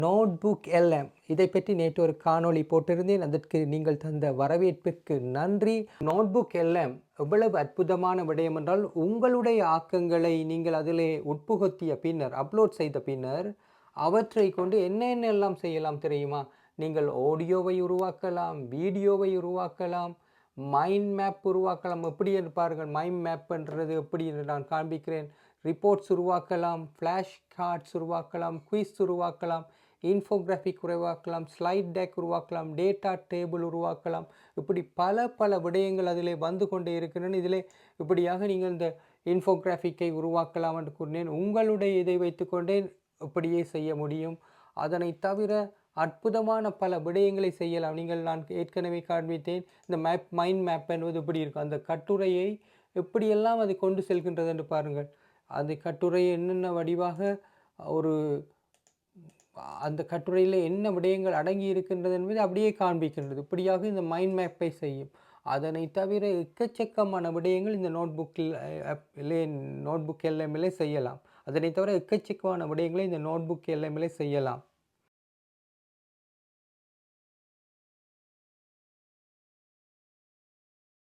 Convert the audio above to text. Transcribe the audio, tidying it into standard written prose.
Notebook LM இதை பற்றி நேற்று ஒரு காணொளி போட்டிருந்தேன். அதற்கு நீங்கள் தந்த வரவேற்பிற்கு நன்றி. நோட்புக் எல்எம் எவ்வளவு அற்புதமான விடயம் என்றால், உங்களுடைய ஆக்கங்களை நீங்கள் அதிலே உட்புகுத்திய பின்னர், அப்லோட் செய்த பின்னர், அவற்றை கொண்டு என்னென்னலாம் செய்யலாம் தெரியுமா? நீங்கள் ஆடியோவை உருவாக்கலாம், வீடியோவை உருவாக்கலாம், மைண்ட் மேப் உருவாக்கலாம். எப்படி இருப்பார்கள் மைண்ட் மேப்ன்றது எப்படி என்று நான் காண்பிக்கிறேன். ரிப்போர்ட்ஸ் உருவாக்கலாம், ஃப்ளாஷ் கார்ட்ஸ் உருவாக்கலாம், குயிஸ் உருவாக்கலாம், இன்ஃபோகிராஃபிக் உருவாக்கலாம், ஸ்லைட் டெக் உருவாக்கலாம், டேட்டா டேபிள் உருவாக்கலாம். இப்படி பல விடயங்கள் அதிலே வந்து கொண்டே இருக்கின்றன. இதிலே இப்படியாக நீங்கள் இந்த இன்ஃபோகிராஃபிக்கை உருவாக்கலாம் என்று கூறினேன். உங்களுடைய இதை வைத்துக்கொண்டே இப்படியே செய்ய முடியும். அதனை தவிர அற்புதமான பல விடயங்களை செய்யலாம். நான் ஏற்கனவே காண்பித்தேன். இந்த மைண்ட் மேப் என்பது இப்படி இருக்கும். அந்த கட்டுரையை எப்படியெல்லாம் அதை கொண்டு செல்கின்றது என்று பாருங்கள். அந்த கட்டுரையை என்னென்ன வடிவாக ஒரு அந்த கட்டுரையில் என்ன விடயங்கள் அடங்கி இருக்கின்றது என்பதை அப்படியே காண்பிக்கின்றது. இப்படியாக இந்த மைண்ட் மேப்பை செய்யும். அதனை தவிர எக்கச்சக்கமான விடயங்கள் இந்த நோட்புக் எல்எம்மிலே செய்யலாம். அதனை தவிர எக்கச்சக்கமான விடயங்களை இந்த நோட்புக் எல்எம்மிலே செய்யலாம்.